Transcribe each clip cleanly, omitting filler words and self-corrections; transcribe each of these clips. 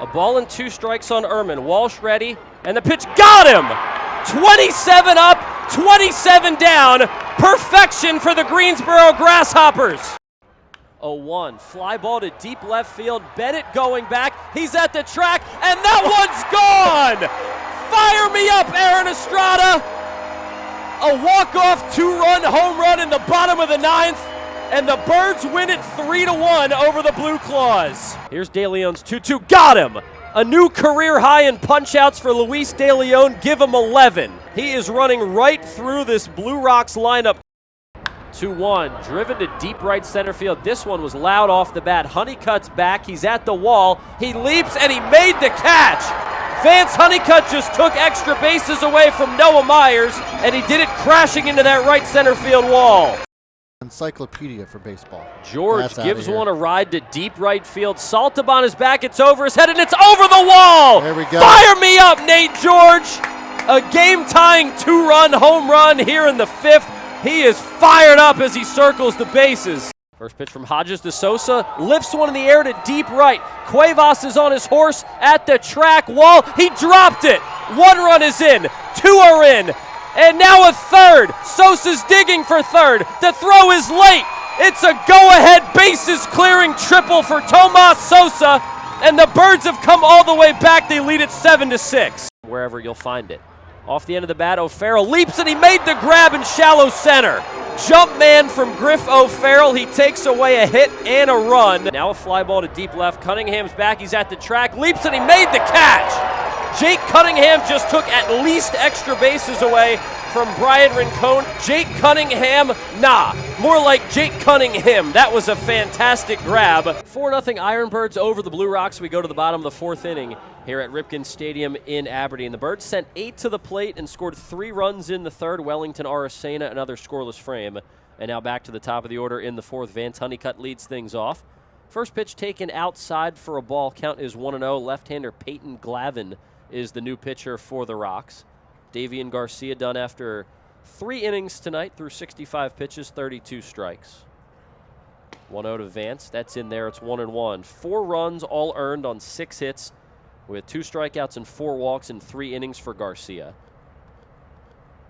A ball and 2 strikes on Ehrman. Walsh ready, and the pitch got him! 27 up, 27 down. Perfection for the Greensboro Grasshoppers. 0-1, fly ball to deep left field. Bennett going back. He's at the track, and that one's gone! Fire me up, Aaron Estrada! A walk-off 2-run home run in the bottom of the 9th, and the Birds win it 3-1 over the Blue Claws. Here's De Leon's 2-2. Got him! A new career high in punch-outs for Luis De Leon. Give him 11. He is running right through this Blue Rocks lineup. 2-1, driven to deep right center field. This one was loud off the bat. Honeycutt's back. He's at the wall. He leaps, and he made the catch. Vance Honeycutt just took extra bases away from Noah Myers, and he did it crashing into that right center field wall. Encyclopedia for baseball. George gives one a ride to deep right field. Saltabon is back. It's over his head, and it's over the wall. There we go. Fire me up, Nate George. A game-tying 2-run home run here in the 5th. He is fired up as he circles the bases. First pitch from Hodges to Sosa. Lifts one in the air to deep right. Cuevas is on his horse at the track wall. He dropped it. 1 run is in. 2 are in. And now a 3rd. Sosa's digging for 3rd. The throw is late. It's a go-ahead bases clearing triple for Tomas Sosa. And the Birds have come all the way back. They lead it 7-6. Wherever you'll find it. Off the end of the bat, O'Farrell leaps, and he made the grab in shallow center. Jump man from Griff O'Farrell. He takes away a hit and a run. Now a fly ball to deep left. Cunningham's back. He's at the track. Leaps, and he made the catch. Jake Cunningham just took at least extra bases away from Brian Rincon. Jake Cunningham, nah. More like Jake Cunningham. That was a fantastic grab. 4-0 Ironbirds over the Blue Rocks. We go to the bottom of the 4th inning here at Ripken Stadium in Aberdeen. The Birds sent 8 to the plate and scored 3 runs in the 3rd. Wellington Aracena, another scoreless frame. And now back to the top of the order in the 4th. Vance Honeycutt leads things off. First pitch taken outside for a ball. Count is 1-0. Left-hander Peyton Glavin is the new pitcher for the Rocks. Davian Garcia done after 3 innings tonight through 65 pitches, 32 strikes. 1-0 to Vance. That's in there. It's 1-1. 4 runs, all earned on 6 hits, with 2 strikeouts and 4 walks in 3 innings for Garcia.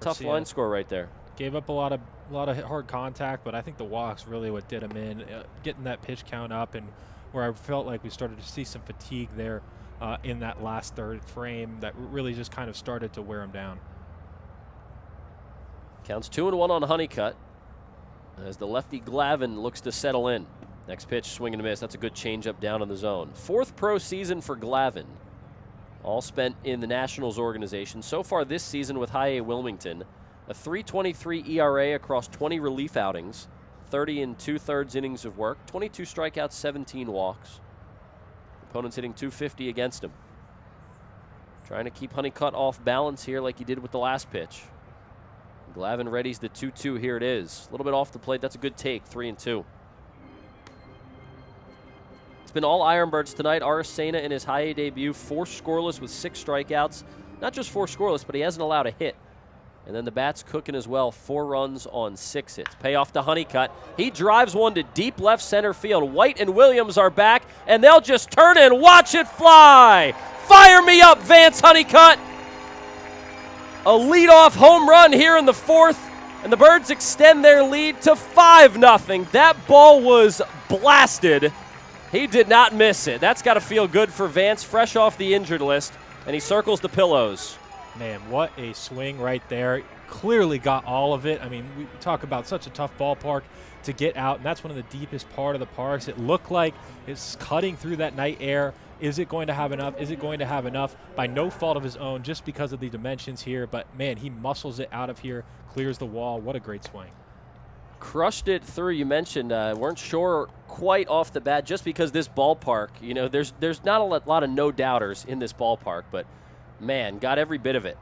Tough line score right there. Gave up a lot of hard contact, but I think the walks really what did him in, getting that pitch count up, and where I felt like we started to see some fatigue there in that last 3rd frame that really just kind of started to wear him down. Counts 2-1 on Honeycutt as the lefty Glavin looks to settle in. Next pitch, swing and a miss. That's a good changeup down in the zone. 4th pro season for Glavin. All spent in the Nationals organization. So far this season with High A Wilmington, a 3.23 ERA across 20 relief outings, 30 2/3 innings of work, 22 strikeouts, 17 walks. Opponents hitting .250 against him. Trying to keep Honeycutt off balance here like he did with the last pitch. Glavin readies the 2-2. Here it is. A little bit off the plate. That's a good take. 3-2. It's been all Ironbirds tonight. Aracena in his high A debut, 4 scoreless with 6 strikeouts. Not just 4 scoreless, but he hasn't allowed a hit. And then the bat's cooking as well. 4 runs on 6 hits. Payoff to Honeycutt. He drives one to deep left center field. White and Williams are back, and they'll just turn and watch it fly. Fire me up, Vance Honeycutt. A leadoff home run here in the 4th, and the Birds extend their lead to 5-0. That ball was blasted. He did not miss it. That's got to feel good for Vance, fresh off the injured list, and he circles the pillows. Man, what a swing right there. Clearly got all of it. I mean, we talk about such a tough ballpark to get out, and that's one of the deepest part of the parks. It looked like it's cutting through that night air. Is it going to have enough? Is it going to have enough? By no fault of his own, just because of the dimensions here. But, man, he muscles it out of here, clears the wall. What a great swing. Crushed it through. You mentioned weren't sure quite off the bat just because this ballpark, you know, there's not a lot of no-doubters in this ballpark, but man, got every bit of it.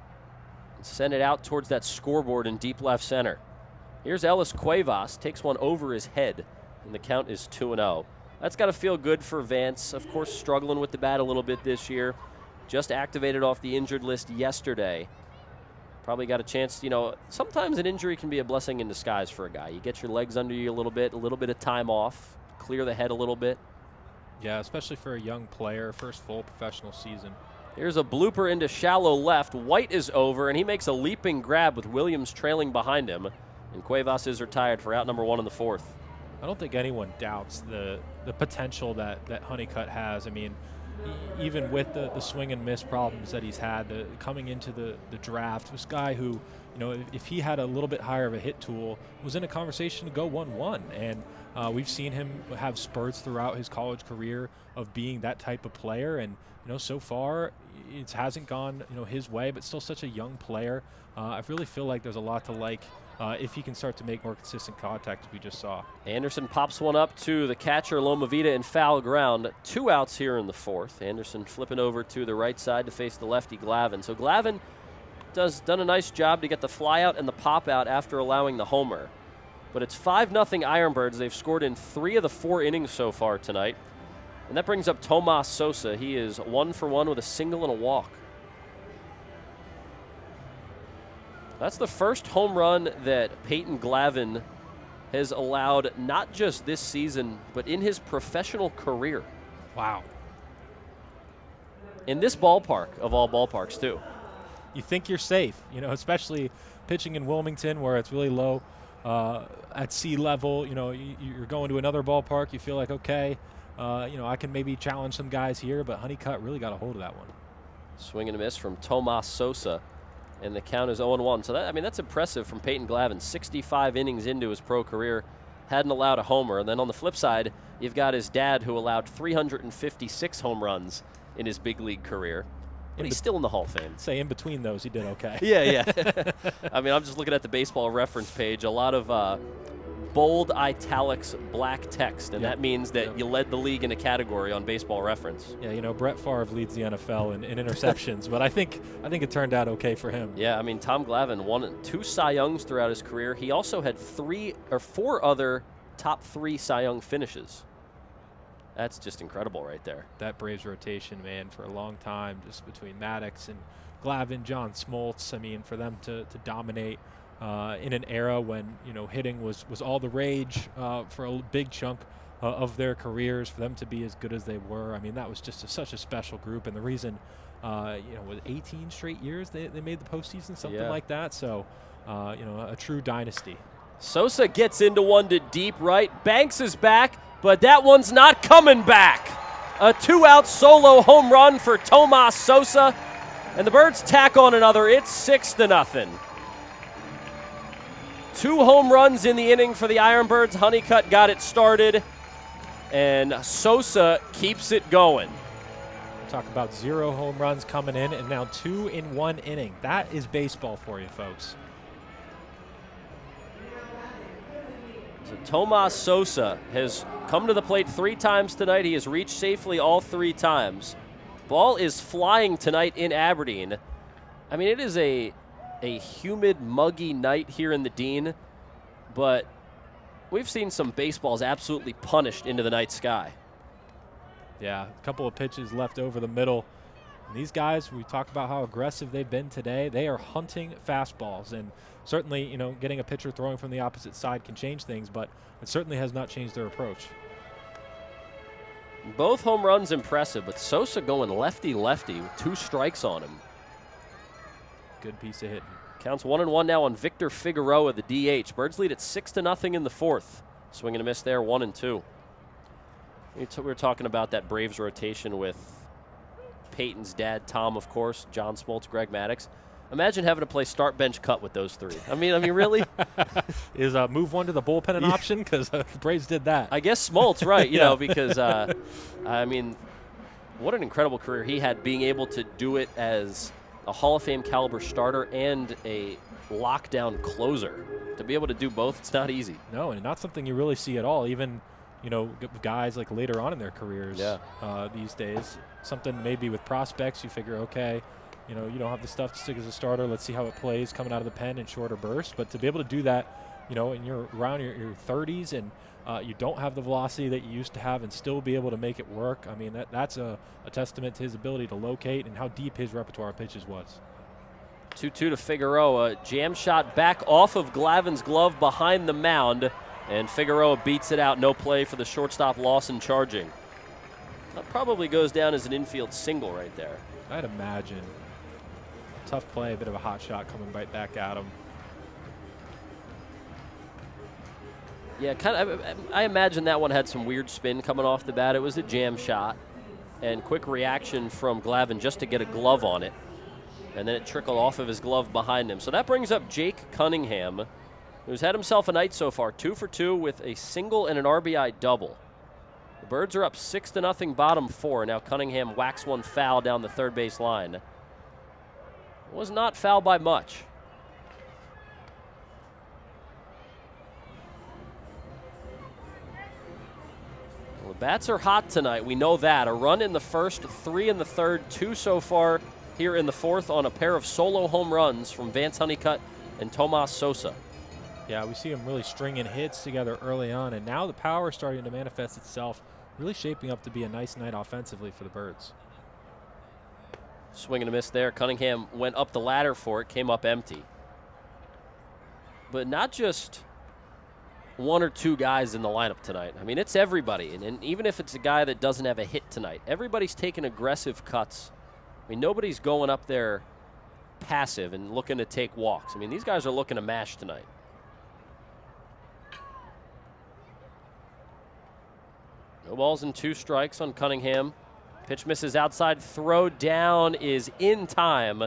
Send it out towards that scoreboard in deep left center. Here's Ellis Cuevas, takes one over his head, and the count is 2-0. That's got to feel good for Vance. Of course, struggling with the bat a little bit this year. Just activated off the injured list yesterday. Probably got a chance, you know, sometimes an injury can be a blessing in disguise for a guy. You get your legs under you a little bit of time off, clear the head a little bit. Yeah, especially for a young player, first full professional season. Here's a blooper into shallow left. White is over, and he makes a leaping grab with Williams trailing behind him. And Cuevas is retired for out number 1 in the 4th. I don't think anyone doubts the potential that Honeycutt has. I mean, even with the swing and miss problems that he's had, coming into the draft, this guy who, if he had a little bit higher of a hit tool, was in a conversation to go 1-1. And we've seen him have spurts throughout his college career of being that type of player. And, so far it hasn't gone, his way, but still such a young player. I really feel like there's a lot to like if he can start to make more consistent contact, as we just saw. Anderson pops one up to the catcher, Loma Vida, in foul ground. 2 outs here in the 4th. Anderson flipping over to the right side to face the lefty Glavin. So Glavin done a nice job to get the fly out and the pop out after allowing the homer. But it's 5-0 Ironbirds. They've scored in 3 of the 4 innings so far tonight. And that brings up Tomas Sosa. He is 1 for 1 with a single and a walk. That's the first home run that Peyton Glavin has allowed, not just this season, but in his professional career. Wow. In this ballpark, of all ballparks, too. You think you're safe, especially pitching in Wilmington where it's really low at sea level. You're going to another ballpark, you feel like, okay, I can maybe challenge some guys here, but Honeycutt really got a hold of that one. Swing and a miss from Tomas Sosa. And the count is 0-1. So that's impressive from Peyton Glavin. 65 innings into his pro career, hadn't allowed a homer. And then on the flip side, you've got his dad, who allowed 356 home runs in his big league career. But he's still in the Hall of Fame. Say in between those, he did okay. Yeah. I mean, I'm just looking at the baseball reference page. A lot of bold italics black text, and that means that you led the league in a category on Baseball Reference. Yeah, Brett Favre leads the NFL in interceptions, but I think it turned out okay for him. Yeah, I mean, Tom Glavin won 2 Cy Youngs throughout his career. He also had 3 or 4 other top 3 Cy Young finishes. That's just incredible right there. That Braves rotation, man, for a long time, just between Maddox and Glavin, John Smoltz. I mean, for them to dominate in an era when hitting was all the rage for a big chunk of their careers, for them to be as good as they were. I mean, that was just such a special group, and the reason with 18 straight years they made the postseason, something like that. So a true dynasty. Sosa gets into one to deep right. Banks is back, but that one's not coming back. A 2-out solo home run for Tomas Sosa, and the Birds tack on another. It's 6-0. 2 home runs in the inning for the Ironbirds. Honeycutt got it started, and Sosa keeps it going. Talk about 0 home runs coming in, and now 2 in 1 inning. That is baseball for you, folks. So Tomas Sosa has come to the plate 3 times tonight. He has reached safely all 3 times. Ball is flying tonight in Aberdeen. I mean, it is a humid, muggy night here in the Dean, but we've seen some baseballs absolutely punished into the night sky. Yeah, a couple of pitches left over the middle. And these guys, we talk about how aggressive they've been today. They are hunting fastballs, and certainly, getting a pitcher throwing from the opposite side can change things, but it certainly has not changed their approach. Both home runs impressive, but Sosa going lefty-lefty with 2 strikes on him. Good piece of hitting. Counts 1-1 now on Victor Figueroa, the DH. Birds lead at 6-0 in the 4th. Swing and a miss there, 1-2. We were talking about that Braves rotation with Peyton's dad, Tom, of course, John Smoltz, Greg Maddox. Imagine having to play start bench cut with those 3. I mean, really? Is move one to the bullpen an option? Because the Braves did that. I guess Smoltz, right? Because I mean, what an incredible career he had, being able to do it as a Hall of Fame caliber starter and a lockdown closer. To be able to do both, it's not easy. No, and not something you really see at all. Even guys like later on in their careers these days. Something maybe with prospects, you figure, okay, you don't have the stuff to stick as a starter. Let's see how it plays coming out of the pen in shorter bursts. But to be able to do that, and you're around your 30s and you don't have the velocity that you used to have and still be able to make it work, I mean, that's a testament to his ability to locate and how deep his repertoire of pitches was. 2-2 to Figueroa. Jam shot back off of Glavin's glove behind the mound, and Figueroa beats it out. No play for the shortstop, Lawson charging. That probably goes down as an infield single right there. I'd imagine. Tough play, a bit of a hot shot coming right back at him. Yeah, I imagine that one had some weird spin coming off the bat. It was a jam shot, and quick reaction from Glavin just to get a glove on it, and then it trickled off of his glove behind him. So that brings up Jake Cunningham, who's had himself a night so far, 2 for 2 with a single and an RBI double. The Birds are up 6-0, bottom 4. Now Cunningham whacks one foul down the third base line. Was not foul by much. Well, the bats are hot tonight. We know that. A run in the first, 3 in the third, 2 so far here in the fourth on a pair of solo home runs from Vance Honeycutt and Tomas Sosa. Yeah, we see him really stringing hits together early on, and now the power is starting to manifest itself, really shaping up to be a nice night offensively for the Birds. Swing and a miss there. Cunningham went up the ladder for it, came up empty. But not just 1 or 2 guys in the lineup tonight. I mean, it's everybody. And even if it's a guy that doesn't have a hit tonight, everybody's taking aggressive cuts. I mean, nobody's going up there passive and looking to take walks. I mean, these guys are looking to mash tonight. No balls and 2 strikes on Cunningham. Pitch misses outside. Throw down is in time.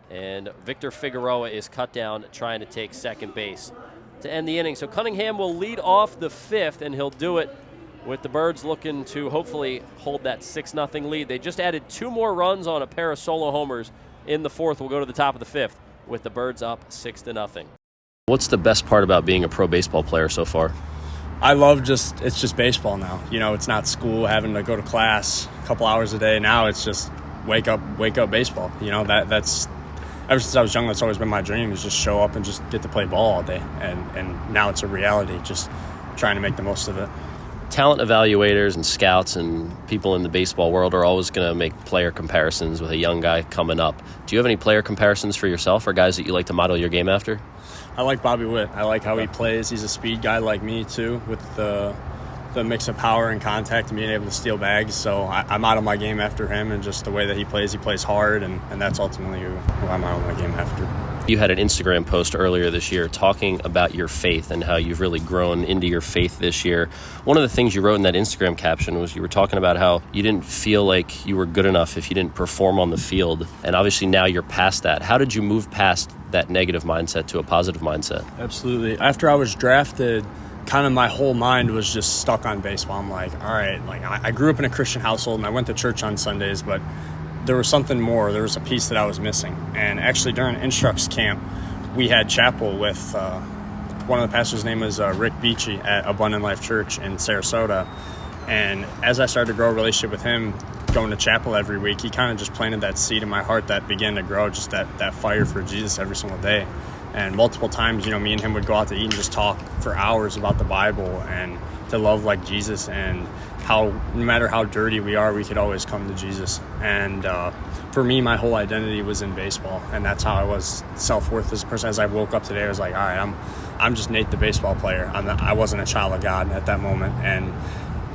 And Victor Figueroa is cut down trying to take second base to end the inning. So Cunningham will lead off the 5th, and he'll do it with the Birds looking to hopefully hold that 6-0 lead. They just added 2 more runs on a pair of solo homers in the 4th. We'll go to the top of the 5th with the Birds up 6-0. What's the best part about being a pro baseball player so far? I love it's just baseball now. You know, it's not school, having to go to class a couple hours a day. Now it's just wake up baseball. You know, that's ever since I was young, that's always been my dream, is just show up and just get to play ball all day. And now it's a reality, just trying to make the most of it. Talent evaluators and scouts and people in the baseball world are always going to make player comparisons with a young guy coming up. Do you have any player comparisons for yourself or guys that you like to model your game after? I like Bobby Witt. I like how he plays. He's a speed guy like me, too, with the mix of power and contact and being able to steal bags. So I model my game after him, and just the way that he plays hard, and that's ultimately who I model my game after. You had an Instagram post earlier this year talking about your faith and how you've really grown into your faith this year. One of the things you wrote in that Instagram caption was you were talking about how you didn't feel like you were good enough if you didn't perform on the field. And obviously now you're past that. How did you move past that negative mindset to a positive mindset? Absolutely. After I was drafted, kind of my whole mind was just stuck on baseball. I'm like, all right, like I grew up in a Christian household and I went to church on Sundays, but there was something more. There was a piece that I was missing. And actually during Instructs camp, we had chapel with one of the pastors' name was Rick Beachy at Abundant Life Church in Sarasota. And as I started to grow a relationship with him, going to chapel every week, he kind of just planted that seed in my heart that began to grow, just that fire for Jesus every single day. And multiple times, you know, me and him would go out to eat and just talk for hours about the Bible and to love like Jesus, and how no matter how dirty we are, we could always come to Jesus. And for me, my whole identity was in baseball, and that's how I was self-worth as a person. As I woke up today, I was like, all right, I'm just Nate the baseball player. I wasn't a child of God at that moment, and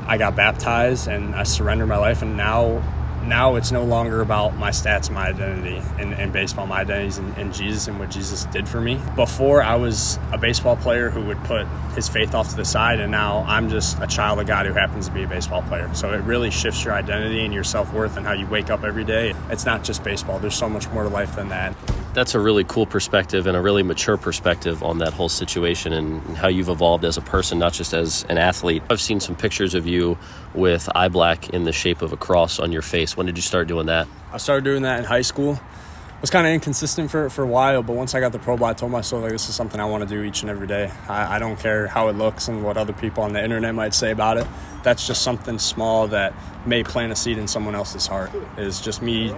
I got baptized and I surrendered my life, and now it's no longer about my stats, my identity in baseball. My identity is in Jesus and what Jesus did for me. Before, I was a baseball player who would put his faith off to the side, and now I'm just a child of God who happens to be a baseball player. So it really shifts your identity and your self-worth and how you wake up every day. It's not just baseball. There's so much more to life than that. That's a really cool perspective and a really mature perspective on that whole situation and how you've evolved as a person, not just as an athlete. I've seen some pictures of you with eye black in the shape of a cross on your face. When did you start doing that? I started doing that in high school. I was kind of inconsistent for a while, but once I got the pro ball, I told myself, like, this is something I want to do each and every day. I don't care how it looks and what other people on the internet might say about it. That's just something small that may plant a seed in someone else's heart. It's just me.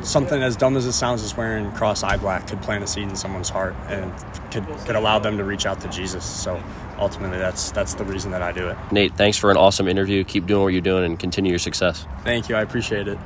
Something as dumb as it sounds, as wearing cross eye black could plant a seed in someone's heart and could allow them to reach out to Jesus. So ultimately, that's the reason that I do it. Nate, thanks for an awesome interview. Keep doing what you're doing and continue your success. Thank you. I appreciate it.